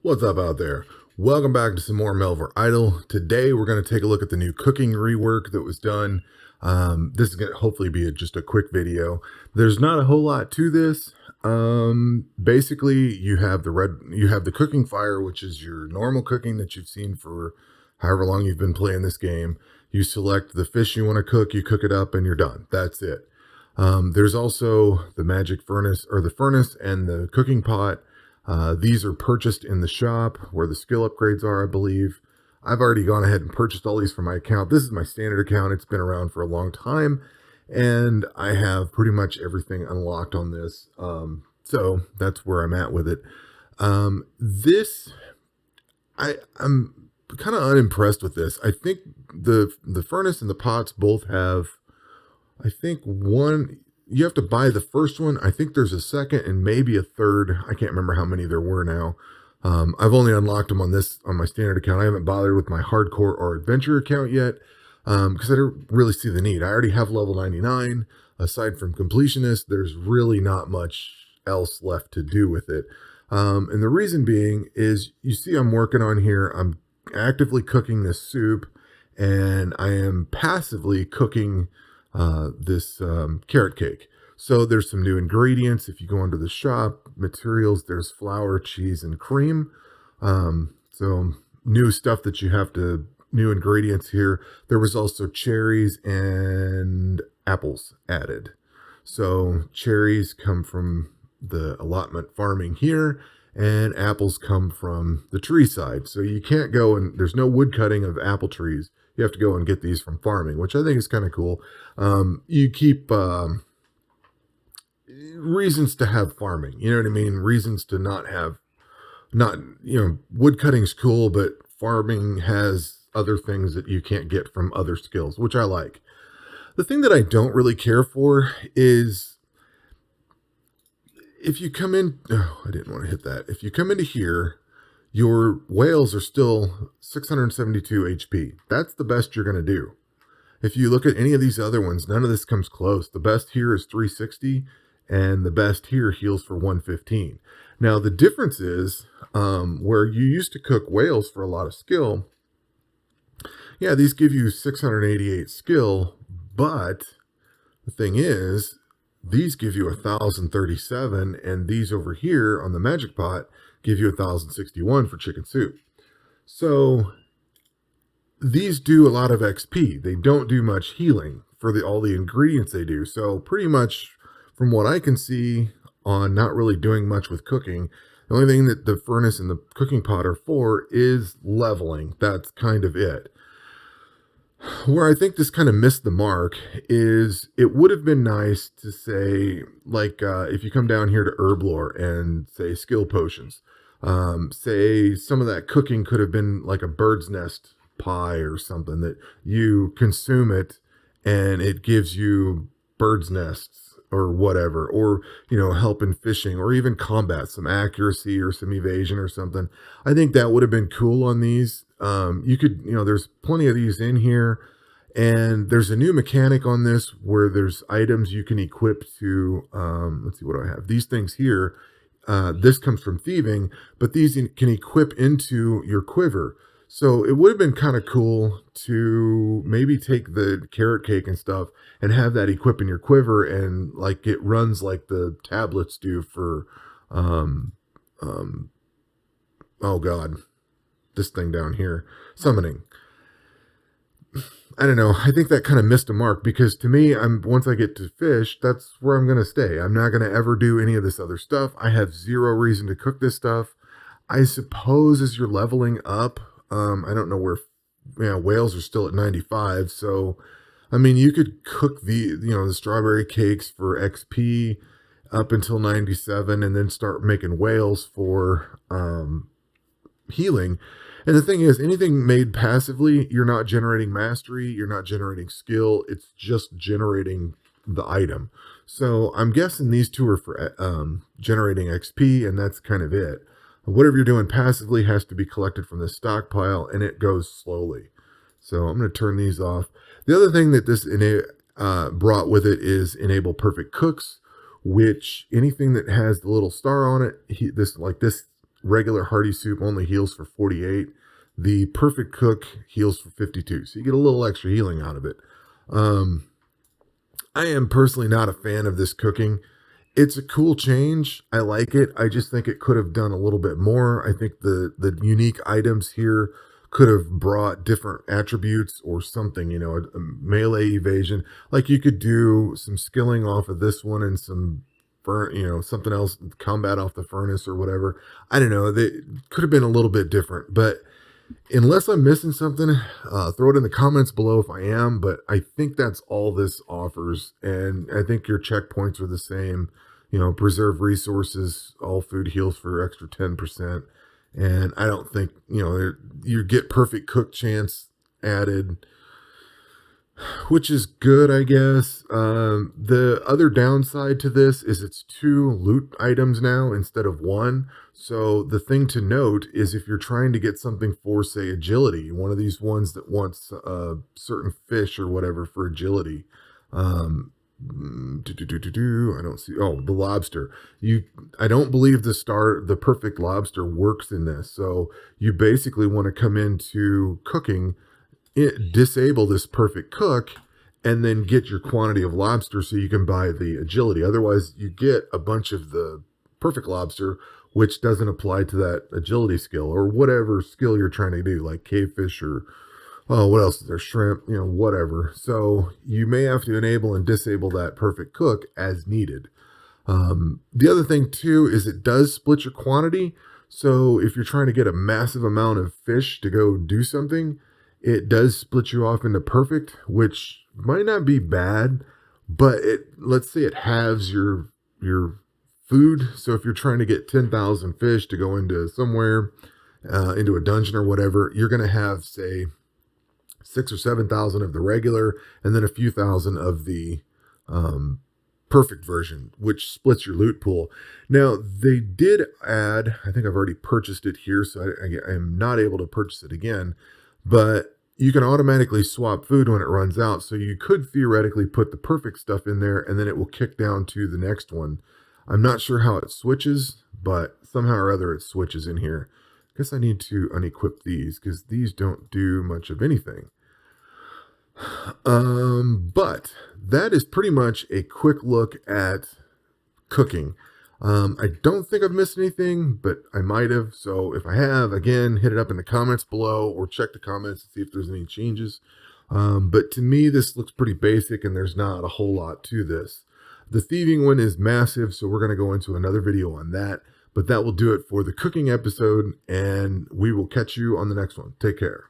What's up out there? Welcome back to some more Melvor Idle. Today we're going to take a look at the new cooking rework that was done. This is going to hopefully be just a quick video. There's not a whole lot to this. Basically, you have the cooking fire, which is your normal cooking that you've seen for however long you've been playing this game. You select the fish you want to cook, you cook it up, and you're done. That's it. There's also the magic furnace, or the furnace, and the cooking pot. These are purchased in the shop where the skill upgrades are, I believe. I've already gone ahead and purchased all these for my account. This is my standard account. It's been around for a long time, and I have pretty much everything unlocked on this. So that's where I'm at with it. I'm kind of unimpressed with this. I think the furnace and the pots both have, I think one, you have to buy the first one. I think there's a second and maybe a third. I can't remember how many there were now. I've only unlocked them on my standard account. I haven't bothered with my hardcore or adventure account yet because I don't really see the need. I already have level 99. Aside from completionist, there's really not much else left to do with it. And the reason being is, you see I'm working on here. I'm actively cooking this soup, and I am passively cooking this carrot cake. So there's some new ingredients. If you go into the shop, materials, there's flour, cheese, and cream. So new stuff that you have to, new ingredients here. There was also cherries and apples added. So cherries come from the allotment farming here, and apples come from the tree side. So you can't go, and there's no wood cutting of apple trees. You have to go and get these from farming, which I think is kind of cool. You keep reasons to have farming, you know what I mean? Reasons to not have, wood cutting's cool, but farming has other things that you can't get from other skills, which I like. The thing that I don't really care for is, if you come in, oh, I didn't want to hit that. If you come into here, your whales are still 672 HP. That's the best you're going to do. If you look at any of these other ones, none of this comes close. The best here is 360, and the best here heals for 115. Now, the difference is, where you used to cook whales for a lot of skill, yeah, these give you 688 skill, but the thing is, these give you 1,037, and these over here on the magic pot give you 1,061 for chicken soup. So these do a lot of XP. They don't do much healing for all the ingredients they do. So pretty much from what I can see on not really doing much with cooking, the only thing that the furnace and the cooking pot are for is leveling. That's kind of it. Where I think this kind of missed the mark is, it would have been nice to say, like, if you come down here to herb lore and say skill potions, say some of that cooking could have been like a bird's nest pie or something, that you consume it and it gives you bird's nests or whatever, or, help in fishing, or even combat, some accuracy or some evasion or something. I think that would have been cool on these. You could, there's plenty of these in here, and there's a new mechanic on this where there's items you can equip to, let's see, what do I have? These things here, this comes from thieving, but these can equip into your quiver. So it would have been kind of cool to maybe take the carrot cake and stuff and have that equip in your quiver, and like it runs like the tablets do for, oh God, this thing down here, summoning. I don't know. I think that kind of missed a mark, because to me, once I get to fish, that's where I'm going to stay. I'm not going to ever do any of this other stuff. I have zero reason to cook this stuff. I suppose as you're leveling up, I don't know where, whales are still at 95. So, I mean, you could cook the strawberry cakes for XP up until 97, and then start making whales for, healing. And the thing is, anything made passively, you're not generating mastery, you're not generating skill, it's just generating the item. So I'm guessing these two are for generating XP, and that's kind of it. Whatever you're doing passively has to be collected from the stockpile, and it goes slowly. So I'm going to turn these off. The other thing that this brought with it is enable perfect cooks, which anything that has the little star on it, this regular hearty soup only heals for 48. The perfect cook heals for 52. So you get a little extra healing out of it. I am personally not a fan of this cooking. It's a cool change. I like it. I just think it could have done a little bit more. I think the unique items here could have brought different attributes or something, a melee evasion. Like you could do some skilling off of this one and some something else, combat off the furnace or whatever. I don't know. They could have been a little bit different, but unless I'm missing something, throw it in the comments below if I am, but I think that's all this offers. And I think your checkpoints are the same, preserve resources, all food heals for extra 10%. And I don't think, you get perfect cook chance added, which is good, I guess. The other downside to this is it's 2 loot items now instead of 1. So the thing to note is if you're trying to get something for, say, agility, one of these ones that wants certain fish or whatever for agility, I don't see. Oh, the lobster. I don't believe the perfect lobster works in this. So you basically want to come into cooking, disable this perfect cook, and then get your quantity of lobster so you can buy the agility. Otherwise, you get a bunch of the perfect lobster, which doesn't apply to that agility skill or whatever skill you're trying to do, like cavefish or what else is there? Shrimp, whatever. So you may have to enable and disable that perfect cook as needed. The other thing too is it does split your quantity. So if you're trying to get a massive amount of fish to go do something, it does split you off into perfect, which might not be bad, but let's say it halves your food. So if you're trying to get 10,000 fish to go into somewhere, into a dungeon or whatever, you're going to have, say, 6,000 or 7,000 of the regular, and then a few thousand of the perfect version, which splits your loot pool. Now, they did add, I think I've already purchased it here, so I am not able to purchase it again, but you can automatically swap food when it runs out. So you could theoretically put the perfect stuff in there, and then it will kick down to the next one. I'm not sure how it switches, but somehow or other it switches in here. I guess I need to unequip these because these don't do much of anything. But that is pretty much a quick look at cooking. I don't think I've missed anything, but I might have. So if I have, again, hit it up in the comments below or check the comments to see if there's any changes. But to me, this looks pretty basic and there's not a whole lot to this. The thieving one is massive, so we're going to go into another video on that. But that will do it for the cooking episode, and we will catch you on the next one. Take care.